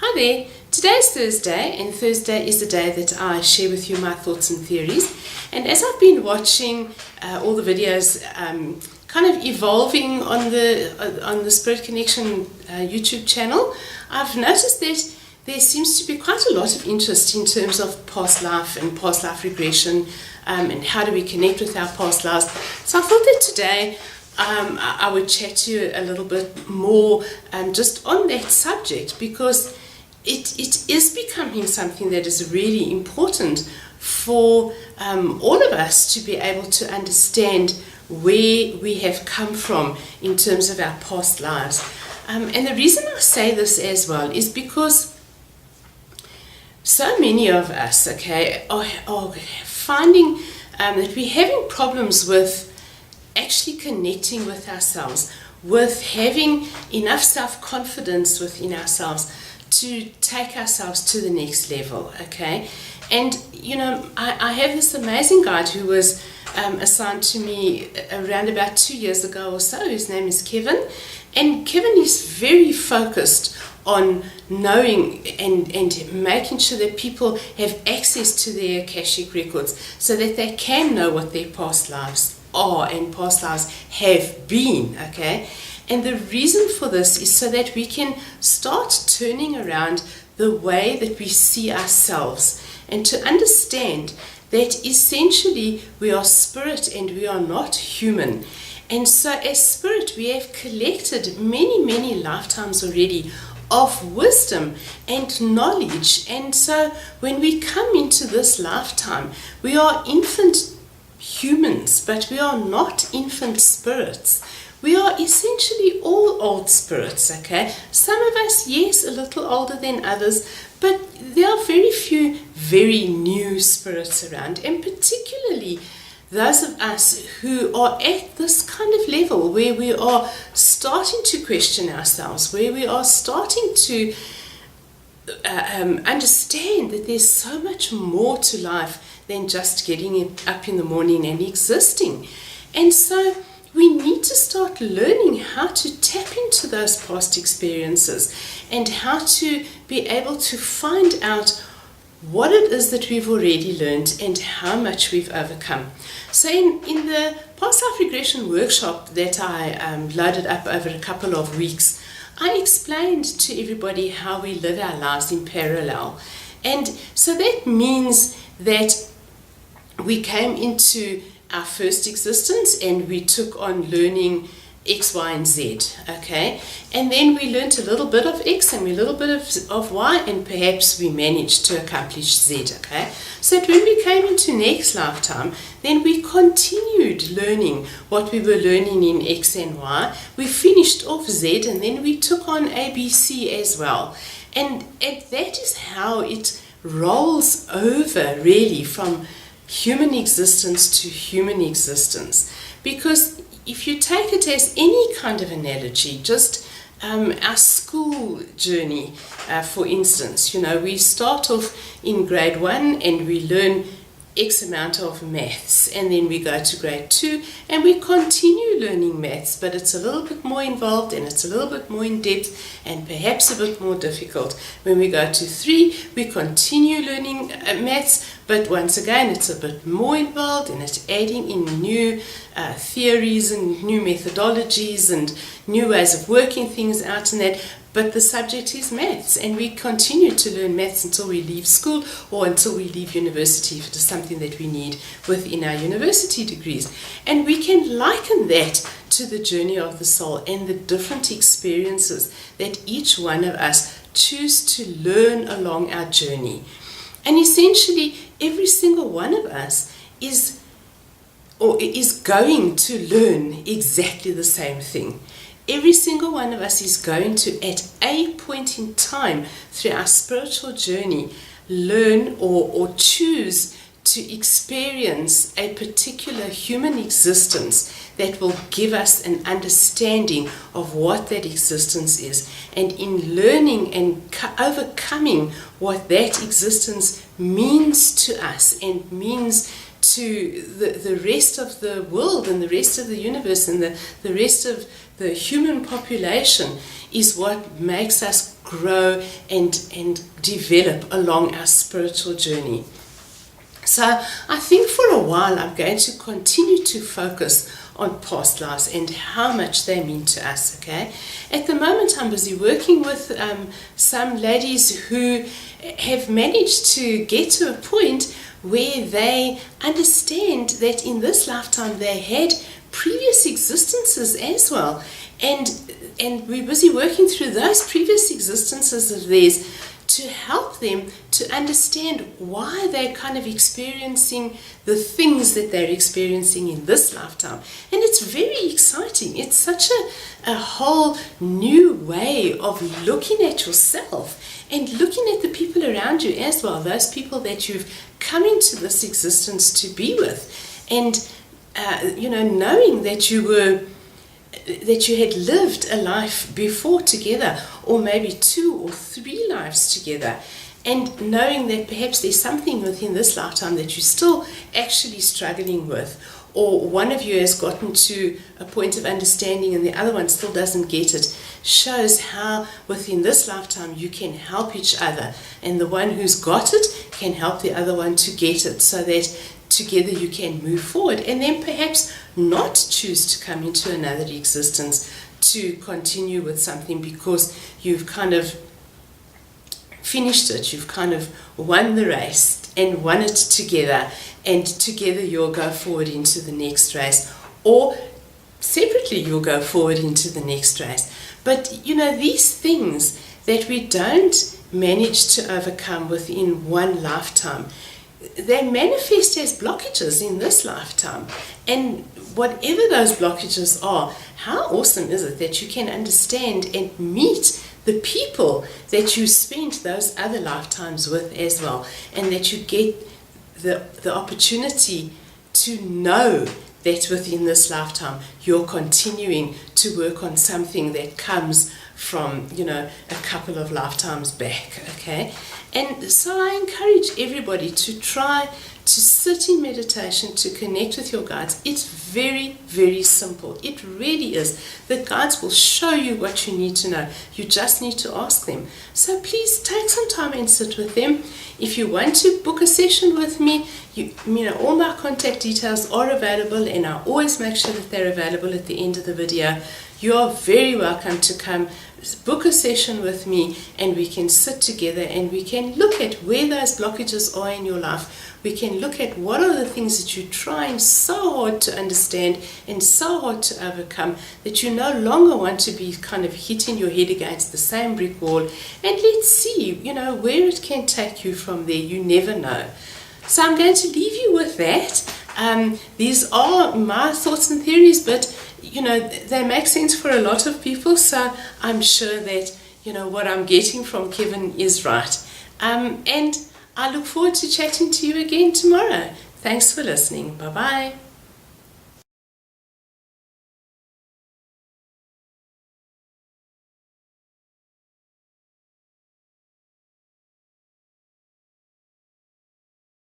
Hi there, today's Thursday, and Thursday is the day that I share with you my thoughts and theories. And as I've been watching all the videos kind of evolving on the Spirit Connection YouTube channel, I've noticed that there seems to be quite a lot of interest in terms of past life and past life regression, and how do we connect with our past lives. So I thought that today I would chat to you a little bit more just on that subject, because it is becoming something that is really important for all of us to be able to understand where we have come from in terms of our past lives. And the reason I say this as well is because so many of us, are finding that we're having problems with actually connecting with ourselves, with having enough self-confidence within ourselves to take ourselves to the next level, okay? And, you know, I have this amazing guide who was assigned to me around about 2 years ago or so. His name is Kevin. And Kevin is very focused on knowing and making sure that people have access to their Akashic records so that they can know what their past lives are and past lives have been, okay? And the reason for this is so that we can start turning around the way that we see ourselves and to understand that essentially we are spirit and we are not human. And so as spirit, we have collected many lifetimes already of wisdom and knowledge. And so when we come into this lifetime, we are infant humans, but we are not infant spirits. We are essentially all old spirits, okay? Some of us, yes, a little older than others, but there are very few very new spirits around, and particularly those of us who are at this kind of level where we are starting to question ourselves, where we are starting to understand that there's so much more to life than just getting up in the morning and existing. And so we need to start learning how to tap into those past experiences and how to be able to find out what it is that we've already learned and how much we've overcome. So in the past life regression workshop that I loaded up over a couple of weeks, I explained to everybody how we live our lives in parallel. And so that means that we came into our first existence and we took on learning X, Y, and Z, okay? And then we learned a little bit of X and a little bit of Y, and perhaps we managed to accomplish Z, okay? So when we came into next lifetime, then we continued learning what we were learning in X and Y. We finished off Z, and then we took on A, B, C as well. And that is how it rolls over, really, from human existence to human existence. Because if you take it as any kind of analogy, just our school journey, for instance, you know, we start off in grade 1 and we learn X amount of maths, and then we go to grade 2 and we continue learning maths, but it's a little bit more involved and it's a little bit more in depth and perhaps a bit more difficult. When we go to 3, we continue learning maths, but once again it's a bit more involved and it's adding in new theories and new methodologies and new ways of working things out and that. But the subject is maths, and we continue to learn maths until we leave school or until we leave university if it is something that we need within our university degrees. And we can liken that to the journey of the soul and the different experiences that each one of us choose to learn along our journey. And essentially, every single one of us is going to learn exactly the same thing. Every single one of us is going to, at a point in time through our spiritual journey, learn or choose to experience a particular human existence that will give us an understanding of what that existence is. And in learning and overcoming what that existence means to us and means to the rest of the world and the rest of the universe and the rest of the human population is what makes us grow and develop along our spiritual journey. So I think for a while I'm going to continue to focus on past lives and how much they mean to us, okay? At the moment I'm busy working with some ladies who have managed to get to a point where they understand that in this lifetime they had previous existences as well. And we're busy working through those previous existences of theirs to help them to understand why they're kind of experiencing the things that they're experiencing in this lifetime. And it's very exciting. It's such a whole new way of looking at yourself and looking at the people around you as well, those people that you've come into this existence to be with. And, knowing that you had lived a life before together, or maybe 2 or 3 lives together, and knowing that perhaps there's something within this lifetime that you're still actually struggling with, or one of you has gotten to a point of understanding and the other one still doesn't get it, shows how within this lifetime you can help each other, and the one who's got it can help the other one to get it, so that together you can move forward, and then perhaps not choose to come into another existence to continue with something because you've kind of finished it, you've kind of won the race and won it together, and together you'll go forward into the next race, or separately you'll go forward into the next race. But these things that we don't manage to overcome within one lifetime, they manifest as blockages in this lifetime. And whatever those blockages are, how awesome is it that you can understand and meet the people that you spent those other lifetimes with as well, and that you get the opportunity to know that within this lifetime you're continuing to work on something that comes from a couple of lifetimes back, okay? And so I encourage everybody to try to sit in meditation, to connect with your guides. It's very, very simple. It really is. The guides will show you what you need to know. You just need to ask them. So please take some time and sit with them. If you want to book a session with me, all my contact details are available, and I always make sure that they're available at the end of the video. You are very welcome to come book a session with me, and we can sit together and we can look at where those blockages are in your life. We can look at what are the things that you're trying so hard to understand and so hard to overcome that you no longer want to be kind of hitting your head against the same brick wall. And let's see, where it can take you from there. You never know. So I'm going to leave you with that. These are my thoughts and theories, but they make sense for a lot of people, so I'm sure that what I'm getting from Kevin is right. And I look forward to chatting to you again tomorrow. Thanks for listening. Bye-bye.